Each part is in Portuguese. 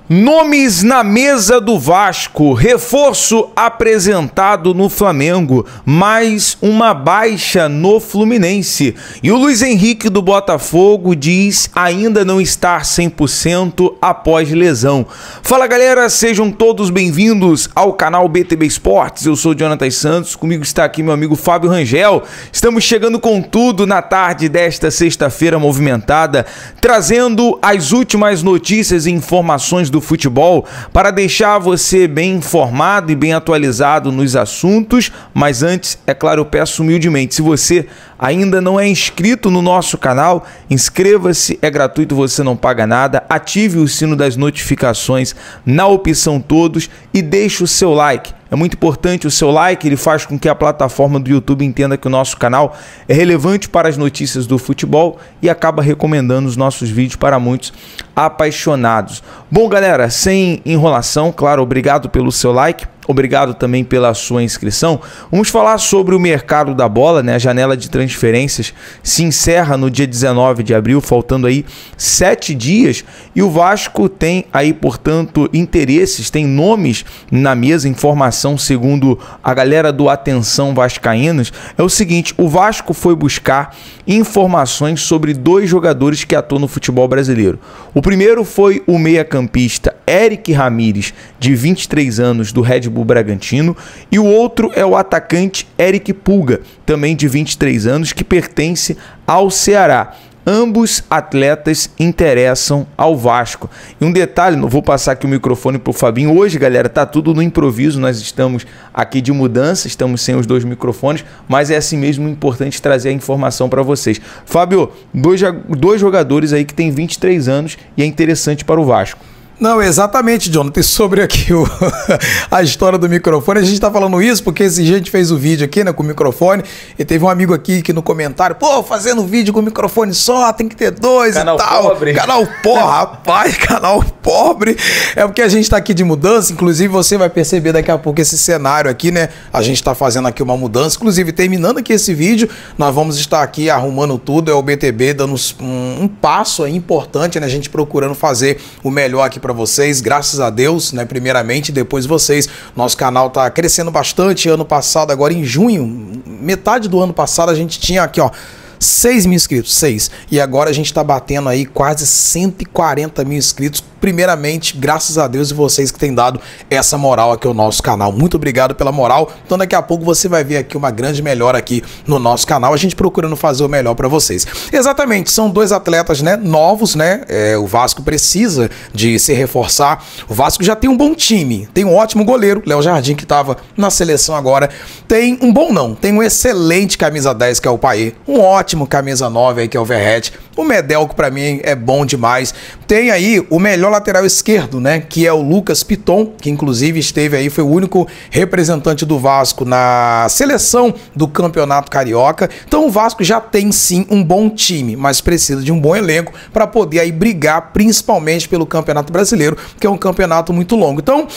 Nomes na mesa do Vasco, reforço apresentado no Flamengo, mais uma baixa no Fluminense. E o Luiz Henrique do Botafogo diz ainda não estar 100% após lesão. Fala galera, sejam todos bem-vindos ao canal BTB Esportes. Eu sou o Jonathan Santos, comigo está aqui meu amigo Fábio Rangel. Estamos chegando com tudo na tarde desta sexta-feira movimentada, trazendo as últimas notícias e informações do futebol para deixar você bem informado e bem atualizado nos assuntos. Mas antes, é claro, eu peço humildemente, se você ainda não é inscrito no nosso canal, inscreva-se, é gratuito, você não paga nada, ative o sino das notificações na opção todos e deixe o seu like. É muito importante o seu like, ele faz com que a plataforma do YouTube entenda que o nosso canal é relevante para as notícias do futebol e acaba recomendando os nossos vídeos para muitos apaixonados. Bom, galera, sem enrolação, claro, obrigado pelo seu like. Obrigado também pela sua inscrição. Vamos falar sobre o mercado da bola, né? A janela de transferências se encerra no dia 19 de abril, faltando aí 7 dias. E o Vasco tem aí, portanto, interesses, tem nomes na mesa, informação segundo a galera do Atenção Vascaínos. É o seguinte, o Vasco foi buscar informações sobre 2 jogadores que atuam no futebol brasileiro. O primeiro foi o meia-campista Eric Ramírez, de 23 anos, do Red Bull Bragantino, e o outro é o atacante Eric Pulga, também de 23 anos, que pertence ao Ceará. Ambos atletas interessam ao Vasco. E um detalhe, não vou passar aqui o microfone para o Fabinho. Hoje, galera, tá tudo no improviso. Nós estamos aqui de mudança, estamos sem os 2 microfones, mas é assim mesmo importante trazer a informação para vocês. Fábio, dois jogadores aí que tem 23 anos e é interessante para o Vasco. Não, exatamente, Jonathan. Sobre aqui a história do microfone, a gente tá falando isso porque esse gente fez o vídeo aqui, né, com o microfone, e teve um amigo aqui que no comentário, pô, fazendo vídeo com o microfone só, tem que ter 2 canal e tal. Pobre. Canal pobre, rapaz, canal pobre. É porque a gente tá aqui de mudança, inclusive você vai perceber daqui a pouco esse cenário aqui, né? A gente tá fazendo aqui uma mudança, inclusive terminando aqui esse vídeo, nós vamos estar aqui arrumando tudo, é o BTB dando um passo aí importante, né? A gente procurando fazer o melhor aqui para vocês, graças a Deus, né, primeiramente, depois vocês. Nosso canal tá crescendo bastante. Ano passado, agora em junho, metade do ano passado, a gente tinha aqui, ó, 6 mil inscritos, 6. E agora a gente tá batendo aí quase 140 mil inscritos. Primeiramente, graças a Deus e vocês que têm dado essa moral aqui ao nosso canal. Muito obrigado pela moral. Então daqui a pouco você vai ver aqui uma grande melhora aqui no nosso canal. A gente procurando fazer o melhor para vocês. Exatamente, são 2 atletas, né, novos, né? O Vasco precisa de se reforçar. O Vasco já tem um bom time. Tem um ótimo goleiro, Léo Jardim, que estava na seleção agora. Tem um bom não, tem um excelente camisa 10, que é o Paê. Um ótimo camisa 9 aí, que é o Verrete. O Medel, que pra mim é bom demais. Tem aí o melhor lateral esquerdo, né, que é o Lucas Piton, que inclusive esteve aí, foi o único representante do Vasco na seleção do Campeonato Carioca. Então o Vasco já tem sim um bom time, mas precisa de um bom elenco para poder aí brigar principalmente pelo Campeonato Brasileiro, que é um campeonato muito longo. Então,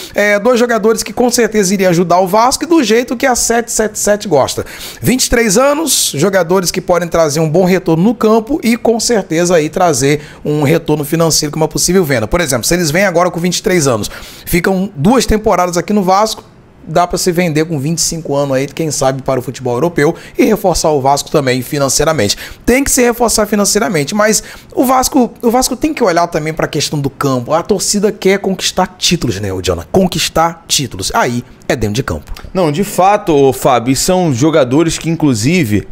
2 jogadores que com certeza iriam ajudar o Vasco e do jeito que a 777 gosta. 23 anos, jogadores que podem trazer um bom retorno no campo e com certeza aí trazer um retorno financeiro com uma possível venda. Por exemplo, se eles vêm agora com 23 anos, ficam 2 temporadas aqui no Vasco, dá para se vender com 25 anos aí, quem sabe, para o futebol europeu e reforçar o Vasco também financeiramente. Tem que se reforçar financeiramente, mas o Vasco tem que olhar também para a questão do campo. A torcida quer conquistar títulos, né, Jonathan? Conquistar títulos. Aí é dentro de campo. Não, de fato, Fábio, são jogadores que, inclusive,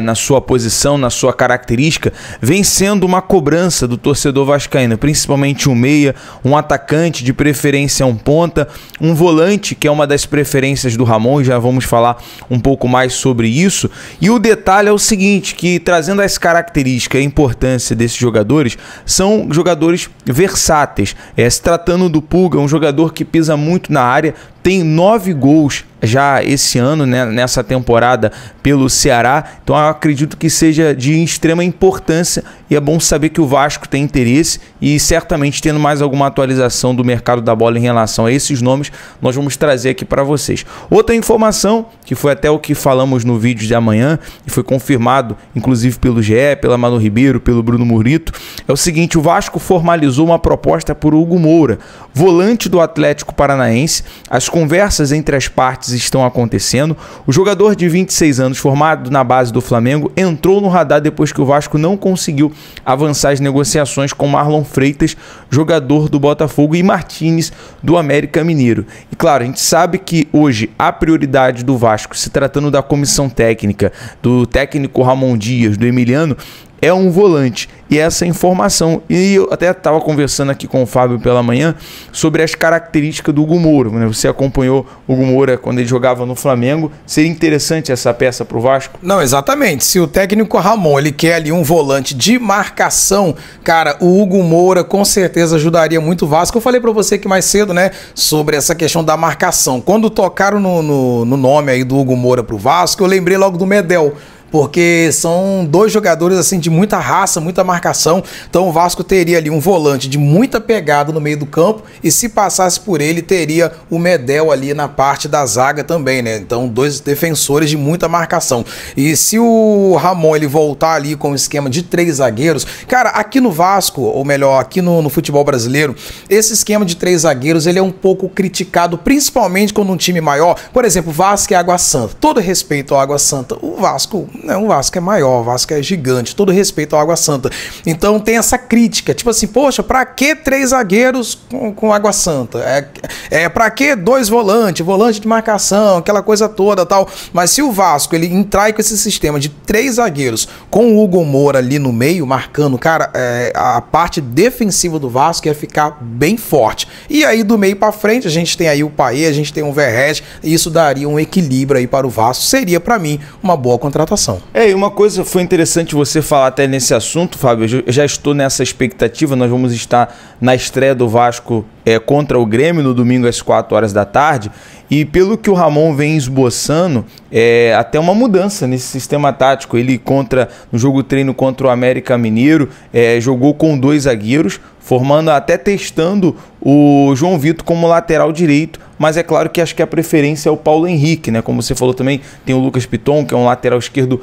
na sua posição, na sua característica, vem sendo uma cobrança do torcedor vascaíno, principalmente um meia, um atacante, de preferência um ponta, um volante, que é uma das preferências do Ramon, já vamos falar um pouco mais sobre isso. E o detalhe é o seguinte, que trazendo as características e a importância desses jogadores, são jogadores versáteis. Se tratando do Pulga, um jogador que pisa muito na área, tem 9 gols já esse ano, né, nessa temporada pelo Ceará. Então eu acredito que seja de extrema importância e é bom saber que o Vasco tem interesse e certamente tendo mais alguma atualização do mercado da bola em relação a esses nomes, nós vamos trazer aqui para vocês. Outra informação, que foi até o que falamos no vídeo de amanhã e foi confirmado inclusive pelo GE, pela Manu Ribeiro, pelo Bruno Murrito, é o seguinte: o Vasco formalizou uma proposta por Hugo Moura, volante do Atlético Paranaense. As conversas entre as partes estão acontecendo. O jogador de 26 anos, formado na base do Flamengo, entrou no radar depois que o Vasco não conseguiu avançar as negociações com Marlon Freitas, jogador do Botafogo, e Martínez, do América Mineiro. E claro, a gente sabe que hoje a prioridade do Vasco, se tratando da comissão técnica, do técnico Ramon Dias, do Emiliano, é um volante. E essa informação, e eu até estava conversando aqui com o Fábio pela manhã sobre as características do Hugo Moura, né? Você acompanhou o Hugo Moura quando ele jogava no Flamengo. Seria interessante essa peça para o Vasco? Não, exatamente. Se o técnico Ramon ele quer ali um volante de marcação, cara, o Hugo Moura com certeza ajudaria muito o Vasco. Eu falei para você aqui mais cedo, né, sobre essa questão da marcação. Quando tocaram no nome aí do Hugo Moura para o Vasco, eu lembrei logo do Medel, porque são dois jogadores assim de muita raça, muita marcação. Então o Vasco teria ali um volante de muita pegada no meio do campo e se passasse por ele teria o Medel ali na parte da zaga também, né? Então dois defensores de muita marcação. E se o Ramon ele voltar ali com o esquema de 3 zagueiros, cara, aqui no Vasco, ou melhor, aqui no futebol brasileiro, esse esquema de 3 zagueiros ele é um pouco criticado, principalmente quando um time maior, por exemplo, Vasco e Água Santa. Todo respeito ao Água Santa, o Vasco é maior, o Vasco é gigante, todo respeito ao Água Santa. Então tem essa crítica, tipo assim, poxa, pra que 3 zagueiros com Água Santa? Pra que 2 volantes, volante de marcação, aquela coisa toda tal. Mas se o Vasco ele entrar com esse sistema de 3 zagueiros com o Hugo Moura ali no meio, marcando, cara, a parte defensiva do Vasco ia ficar bem forte. E aí do meio pra frente a gente tem aí o Paê, a gente tem o Verrete, e isso daria um equilíbrio aí para o Vasco. Seria pra mim uma boa contratação. E uma coisa foi interessante você falar até nesse assunto, Fábio. Eu já estou nessa expectativa. Nós vamos estar na estreia do Vasco contra o Grêmio no domingo às 4 horas da tarde. E pelo que o Ramon vem esboçando, até uma mudança nesse sistema tático. Ele no jogo treino contra o América Mineiro, jogou com 2 zagueiros, testando o João Vitor como lateral direito, mas é claro que acho que a preferência é o Paulo Henrique, né? Como você falou também, tem o Lucas Piton, que é um lateral esquerdo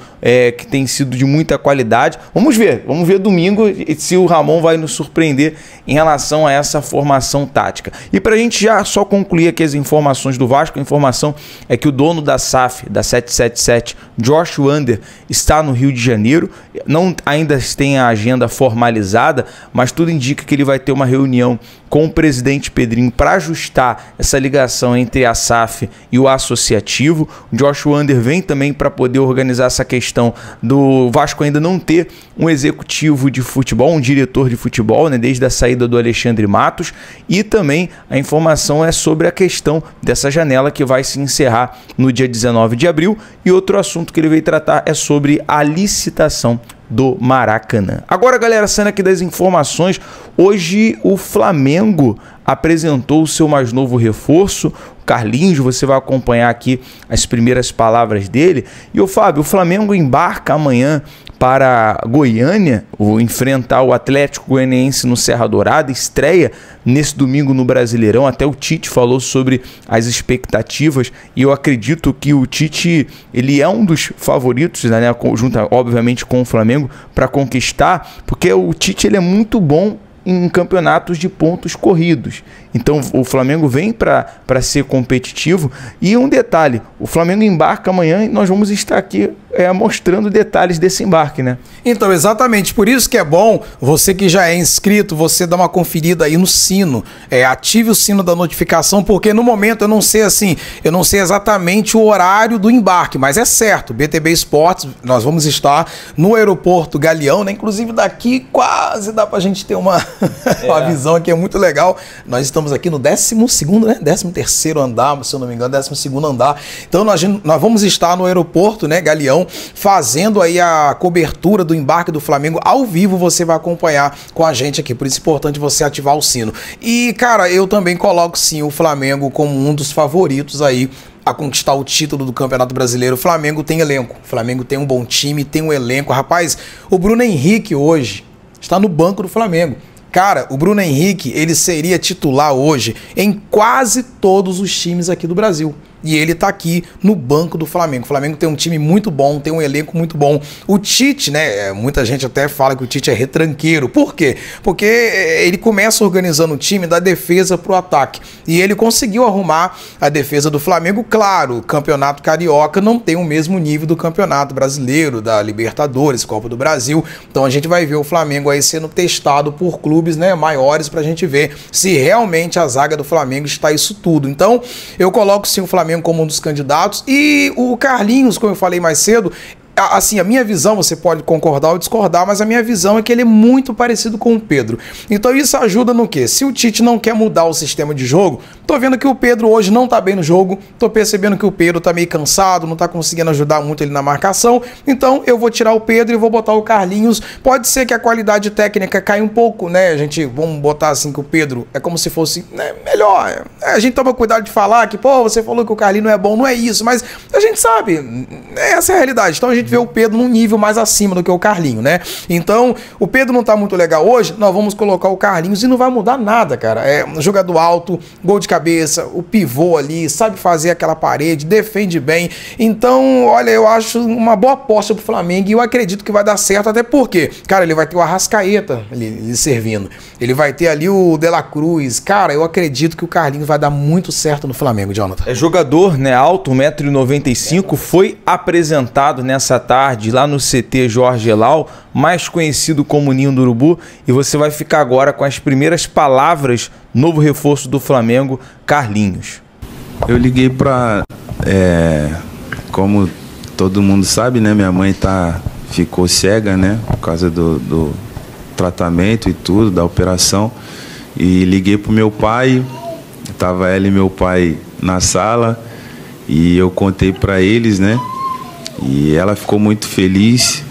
que tem sido de muita qualidade. Vamos ver domingo se o Ramon vai nos surpreender em relação a essa formação tática. E para a gente já só concluir aqui as informações do Vasco, a informação é que o dono da SAF, da 777, Josh Wander, está no Rio de Janeiro. Não ainda tem a agenda formalizada, mas tudo indica que ele vai ter uma reunião com o presidente Pedrinho para ajustar essa ligação entre a SAF e o associativo. O Josh Wander vem também para poder organizar essa questão do Vasco ainda não ter um executivo de futebol, um diretor de futebol, né, desde a saída do Alexandre Matos. E também a informação é sobre a questão dessa janela que vai se encerrar no dia 19 de abril. E outro assunto que ele veio tratar é sobre a licitação do Maracanã. Agora, galera, saindo aqui das informações, hoje o Flamengo apresentou o seu mais novo reforço, o Carlinhos. Você vai acompanhar aqui as primeiras palavras dele. E o Fábio, o Flamengo embarca amanhã para Goiânia, enfrentar o Atlético Goianiense no Serra Dourada, estreia nesse domingo no Brasileirão. Até o Tite falou sobre as expectativas e eu acredito que o Tite ele é um dos favoritos, né, junto obviamente com o Flamengo, para conquistar, porque o Tite ele é muito bom em campeonatos de pontos corridos. Então o Flamengo vem para ser competitivo. E um detalhe, o Flamengo embarca amanhã e nós vamos estar aqui mostrando detalhes desse embarque, né? Então, exatamente, por isso que é bom você que já é inscrito, você dá uma conferida aí no sino, ative o sino da notificação, porque no momento eu não sei exatamente o horário do embarque, mas é certo, BTB Esportes, nós vamos estar no aeroporto Galeão, né? Inclusive daqui quase dá pra gente ter uma visão aqui, é muito legal. Nós estamos aqui no 12º, né? 13º andar, se eu não me engano, 12º andar. Então nós vamos estar no aeroporto, né, Galeão, fazendo aí a cobertura do embarque do Flamengo ao vivo. Você vai acompanhar com a gente aqui, por isso é importante você ativar o sino. E, cara, eu também coloco sim o Flamengo como um dos favoritos aí a conquistar o título do Campeonato Brasileiro. O Flamengo tem elenco, o Flamengo tem um bom time, tem um elenco. Rapaz, o Bruno Henrique hoje está no banco do Flamengo. Cara, o Bruno Henrique, ele seria titular hoje em quase todos os times aqui do Brasil. E ele tá aqui no banco do Flamengo. O Flamengo tem um time muito bom, tem um elenco muito bom. O Tite, né, muita gente até fala que o Tite é retranqueiro. Por quê? Porque ele começa organizando o time da defesa pro ataque. E ele conseguiu arrumar a defesa do Flamengo. Claro, o Campeonato Carioca não tem o mesmo nível do Campeonato Brasileiro, da Libertadores, Copa do Brasil. Então a gente vai ver o Flamengo aí sendo testado por clubes, né, maiores pra gente ver se realmente a zaga do Flamengo está isso tudo. Então eu coloco sim o Flamengo como um dos candidatos, e o Carlinhos, como eu falei mais cedo, assim, a minha visão, você pode concordar ou discordar, mas a minha visão é que ele é muito parecido com o Pedro. Então isso ajuda no quê? Se o Tite não quer mudar o sistema de jogo, tô vendo que o Pedro hoje não tá bem no jogo, tô percebendo que o Pedro tá meio cansado, não tá conseguindo ajudar muito ele na marcação, então eu vou tirar o Pedro e vou botar o Carlinhos. Pode ser que a qualidade técnica caia um pouco, né, gente, vamos botar assim que o Pedro é como se fosse, né, melhor. A gente toma cuidado de falar que, pô, você falou que o Carlinhos não é bom, não é isso, mas a gente sabe, essa é a realidade. Então a gente vê o Pedro num nível mais acima do que o Carlinho, né? Então, o Pedro não tá muito legal hoje, nós vamos colocar o Carlinhos e não vai mudar nada, cara. É um jogador alto, gol de cabeça, o pivô ali, sabe fazer aquela parede, defende bem. Então, olha, eu acho uma boa aposta pro Flamengo e eu acredito que vai dar certo, até porque, cara, ele vai ter o Arrascaeta ele servindo. Ele vai ter ali o De La Cruz. Cara, eu acredito que o Carlinhos vai dar muito certo no Flamengo, Jonathan. É jogador, né, alto, 1,95 m, foi apresentado nessa tarde lá no CT Jorge Elal, mais conhecido como Ninho do Urubu, e você vai ficar agora com as primeiras palavras, novo reforço do Flamengo, Carlinhos. Eu liguei pra, como todo mundo sabe, né, minha mãe ficou cega, né, por causa do tratamento e tudo, da operação, e liguei pro meu pai, tava ela e meu pai na sala, e eu contei pra eles, né, e ela ficou muito feliz,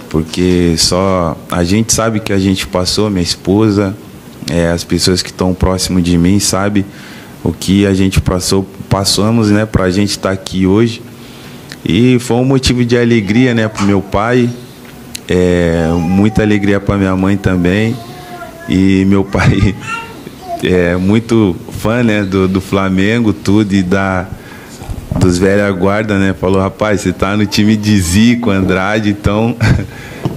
porque só a gente sabe que a gente passou, minha esposa, as pessoas que estão próximo de mim, sabe o que a gente passamos, né, pra gente estar aqui hoje. E foi um motivo de alegria, né, pro meu pai, muita alegria pra minha mãe também. E meu pai é muito fã, né, do Flamengo, tudo, e dos velha guarda, né? Falou, rapaz, você tá no time de Zico, Andrade, então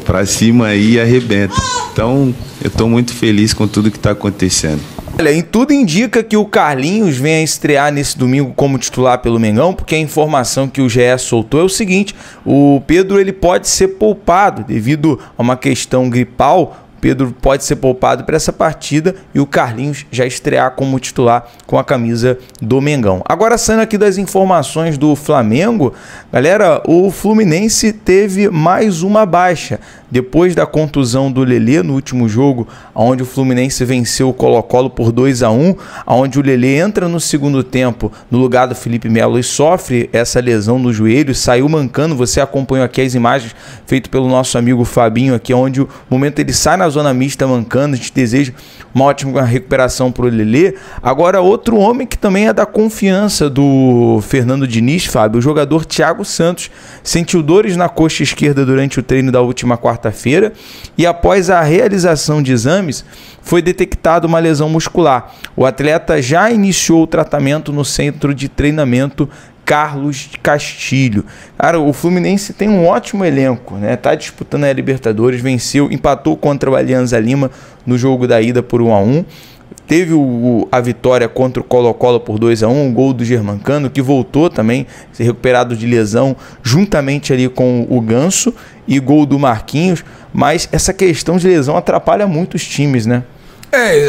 pra cima aí arrebenta. Então eu tô muito feliz com tudo que tá acontecendo. Olha, e tudo indica que o Carlinhos venha estrear nesse domingo como titular pelo Mengão, porque a informação que o GE soltou é o seguinte: o Pedro ele pode ser poupado devido a uma questão gripal. Pedro pode ser poupado para essa partida e o Carlinhos já estrear como titular com a camisa do Mengão. Agora, saindo aqui das informações do Flamengo, galera, o Fluminense teve mais uma baixa. Depois da contusão do Lelê no último jogo, onde o Fluminense venceu o Colo-Colo por 2-1, onde o Lelê entra no segundo tempo no lugar do Felipe Melo e sofre essa lesão no joelho, saiu mancando. Você acompanhou aqui as imagens feitas pelo nosso amigo Fabinho, aqui onde o momento ele sai na zona mista mancando. A gente deseja uma ótima recuperação para o Lelê. Agora, outro homem que também é da confiança do Fernando Diniz, Fábio, o jogador Thiago Santos, sentiu dores na coxa esquerda durante o treino da última quarta-feira e após a realização de exames foi detectada uma lesão muscular. O atleta já iniciou o tratamento no centro de treinamento Carlos Castilho. Cara, o Fluminense tem um ótimo elenco, né? Tá disputando a Libertadores, venceu, empatou contra o Alianza Lima no jogo da ida por 1-1. Teve a vitória contra o Colo-Colo por 2-1, um gol do Germancano, que voltou também, se recuperado de lesão, juntamente ali com o Ganso, e gol do Marquinhos. Mas essa questão de lesão atrapalha muito os times, né?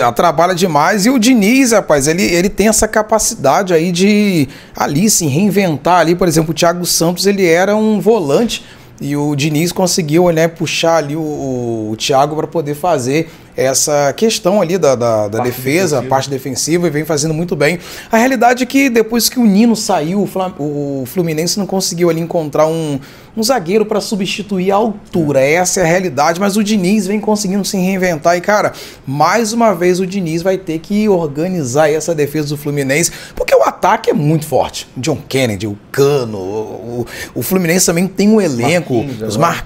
Atrapalha demais. E o Diniz, rapaz, ele tem essa capacidade aí de ali se reinventar ali. Por exemplo, o Thiago Santos, ele era um volante e o Diniz conseguiu, né, puxar ali o Thiago para poder fazer essa questão ali da defesa, a parte defensiva, e vem fazendo muito bem. A realidade é que depois que o Nino saiu, o Fluminense não conseguiu ali encontrar um um zagueiro para substituir a altura. Essa é a realidade, mas o Diniz vem conseguindo se reinventar e, cara, mais uma vez o Diniz vai ter que organizar essa defesa do Fluminense, porque o ataque é muito forte. O John Kennedy, o Cano, o Fluminense também tem um elenco,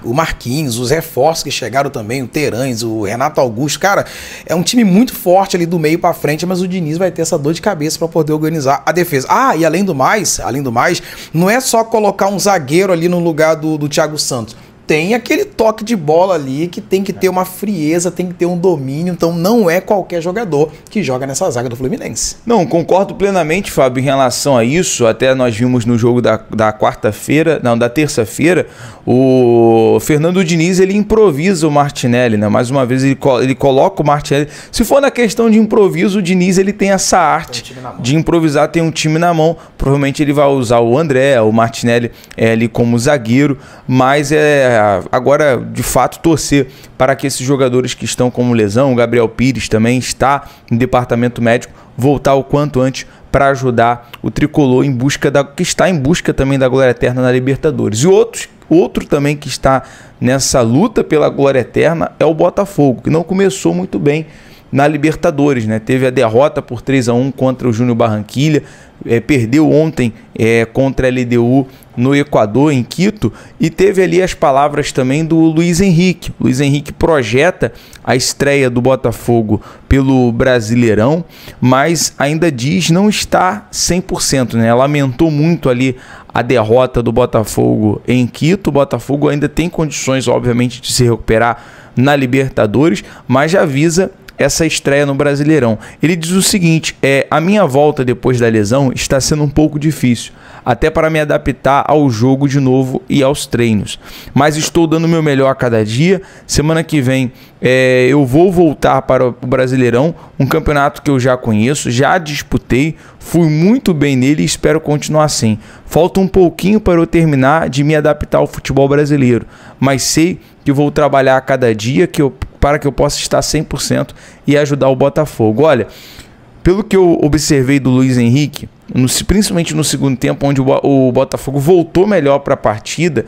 o Marquinhos, os reforços que chegaram também, o Terães, o Renato Augusto, cara, é um time muito forte ali do meio para frente, mas o Diniz vai ter essa dor de cabeça para poder organizar a defesa. Ah, e além do mais, não é só colocar um zagueiro ali no lugar do Thiago Santos. Tem aquele toque de bola ali que tem que ter uma frieza, tem que ter um domínio, então não é qualquer jogador que joga nessa zaga do Fluminense. Não, concordo plenamente, Fábio, em relação a isso. Até nós vimos no jogo da quarta-feira, não, da terça-feira, o Fernando Diniz, ele improvisa o Martinelli, né? Mais uma vez ele coloca o Martinelli. Se for na questão de improviso, o Diniz, ele tem essa arte de improvisar, tem um time na mão. Provavelmente ele vai usar o André, o Martinelli ali como zagueiro, mas agora, de fato, torcer para que esses jogadores que estão como lesão, o Gabriel Pires também está em departamento médico, voltar o quanto antes para ajudar o tricolor que está em busca também da glória eterna na Libertadores. E outro também que está nessa luta pela glória eterna é o Botafogo, que não começou muito bem na Libertadores, né? Teve a derrota por 3-1 contra o Júnior Barranquilla, perdeu ontem contra a LDU no Equador, em Quito, e teve ali as palavras também do Luiz Henrique. Luiz Henrique projeta a estreia do Botafogo pelo Brasileirão, mas ainda diz não está 100%, né? Lamentou muito ali a derrota do Botafogo em Quito. O Botafogo ainda tem condições, obviamente, de se recuperar na Libertadores, mas já avisa essa estreia no Brasileirão. Ele diz o seguinte: a minha volta depois da lesão está sendo um pouco difícil, até para me adaptar ao jogo de novo e aos treinos, mas estou dando o meu melhor a cada dia. Semana que vem eu vou voltar para o Brasileirão, um campeonato que eu já conheço, já disputei, fui muito bem nele e espero continuar assim. Falta um pouquinho para eu terminar de me adaptar ao futebol brasileiro, mas sei que vou trabalhar a cada dia para que eu possa estar 100% e ajudar o Botafogo. Olha, pelo que eu observei do Luiz Henrique, principalmente no segundo tempo, onde o Botafogo voltou melhor para a partida,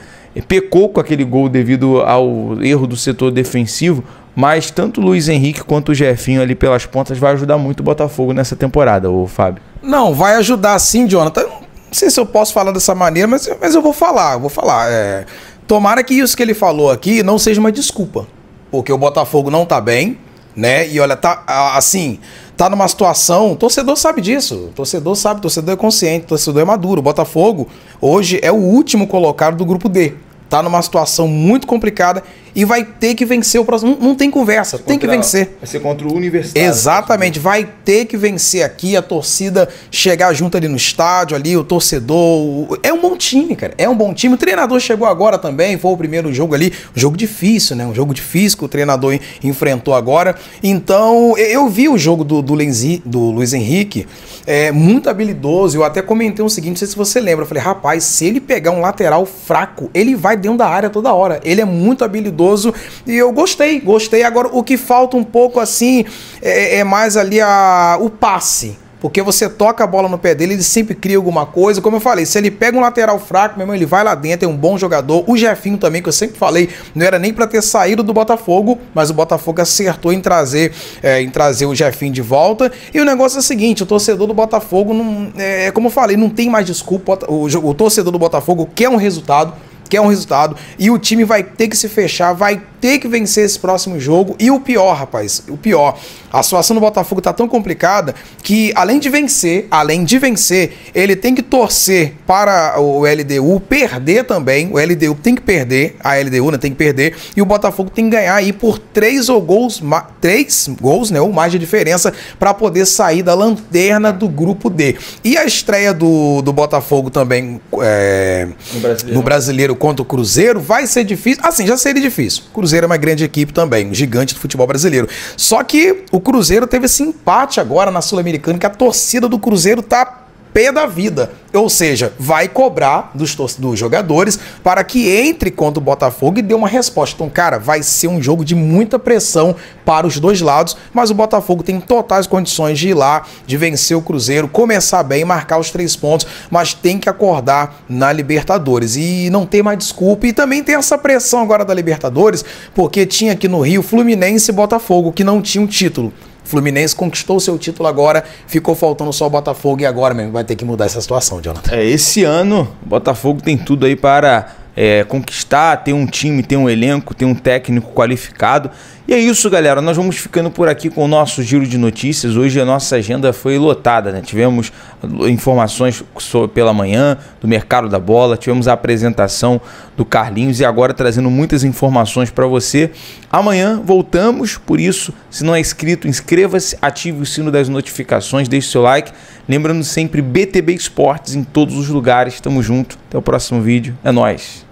pecou com aquele gol devido ao erro do setor defensivo, mas tanto o Luiz Henrique quanto o Jefinho ali pelas pontas vai ajudar muito o Botafogo nessa temporada, Fábio. Não, vai ajudar sim, Jonathan. Não sei se eu posso falar dessa maneira, mas eu vou falar. Tomara que isso que ele falou aqui não seja uma desculpa, porque o Botafogo não tá bem, né? E olha, tá numa situação, o torcedor sabe disso, o torcedor sabe, o torcedor é consciente, o torcedor é maduro. O Botafogo hoje é o último colocado do grupo D. Tá numa situação muito complicada e vai ter que vencer o próximo. Não tem conversa, tem que vencer. Vai ser contra o Universitário. Exatamente, vai ter que vencer aqui, a torcida chegar junto ali no estádio, ali, o torcedor. É um bom time, cara. É um bom time. O treinador chegou agora também, foi o primeiro jogo ali. Um jogo difícil, né? Um jogo difícil que o treinador enfrentou agora. Então, eu vi o jogo do Luiz Henrique, muito habilidoso. Eu até comentei o seguinte, não sei se você lembra. Eu falei, rapaz, se ele pegar um lateral fraco, ele vai dentro da área toda hora. Ele é muito habilidoso e eu gostei. Agora, o que falta um pouco assim é mais ali o passe. Porque você toca a bola no pé dele, ele sempre cria alguma coisa. Como eu falei, se ele pega um lateral fraco, meu irmão, ele vai lá dentro, é um bom jogador. O Jefinho também, que eu sempre falei, não era nem para ter saído do Botafogo, mas o Botafogo acertou em trazer o Jefinho de volta. E o negócio é o seguinte, o torcedor do Botafogo, como eu falei, não tem mais desculpa. O torcedor do Botafogo quer um resultado, e o time vai ter que se fechar, vai ter que vencer esse próximo jogo. E o pior, rapaz, a situação do Botafogo tá tão complicada que além de vencer, ele tem que torcer para o LDU perder também. O LDU tem que perder, a LDU tem que perder, e o Botafogo tem que ganhar aí por 3 gols, né, ou mais de diferença, para poder sair da lanterna do grupo D. E a estreia do Botafogo também no Brasileiro contra o Cruzeiro vai ser difícil. Assim, já seria difícil. O Cruzeiro é uma grande equipe também, um gigante do futebol brasileiro. Só que o Cruzeiro teve esse empate agora na Sul-Americana, que a torcida do Cruzeiro tá pé da vida. Ou seja, vai cobrar dos jogadores para que entre contra o Botafogo e dê uma resposta. Então, cara, vai ser um jogo de muita pressão para os dois lados, mas o Botafogo tem totais condições de ir lá, de vencer o Cruzeiro, começar bem, marcar os 3 pontos, mas tem que acordar na Libertadores. E não tem mais desculpa. E também tem essa pressão agora da Libertadores, porque tinha aqui no Rio Fluminense e Botafogo, que não tinham título. Fluminense conquistou seu título agora, ficou faltando só o Botafogo e agora mesmo vai ter que mudar essa situação, Jonathan. Esse ano o Botafogo tem tudo aí para conquistar, ter um time, ter um elenco, ter um técnico qualificado. E é isso, galera, nós vamos ficando por aqui com o nosso giro de notícias. Hoje a nossa agenda foi lotada, né? Tivemos informações pela manhã do mercado da bola, tivemos a apresentação do Carlinhos e agora trazendo muitas informações para você. Amanhã voltamos, por isso, se não é inscrito, inscreva-se, ative o sino das notificações, deixe seu like. Lembrando sempre, BTB Esportes em todos os lugares. Tamo junto, até o próximo vídeo, é nóis.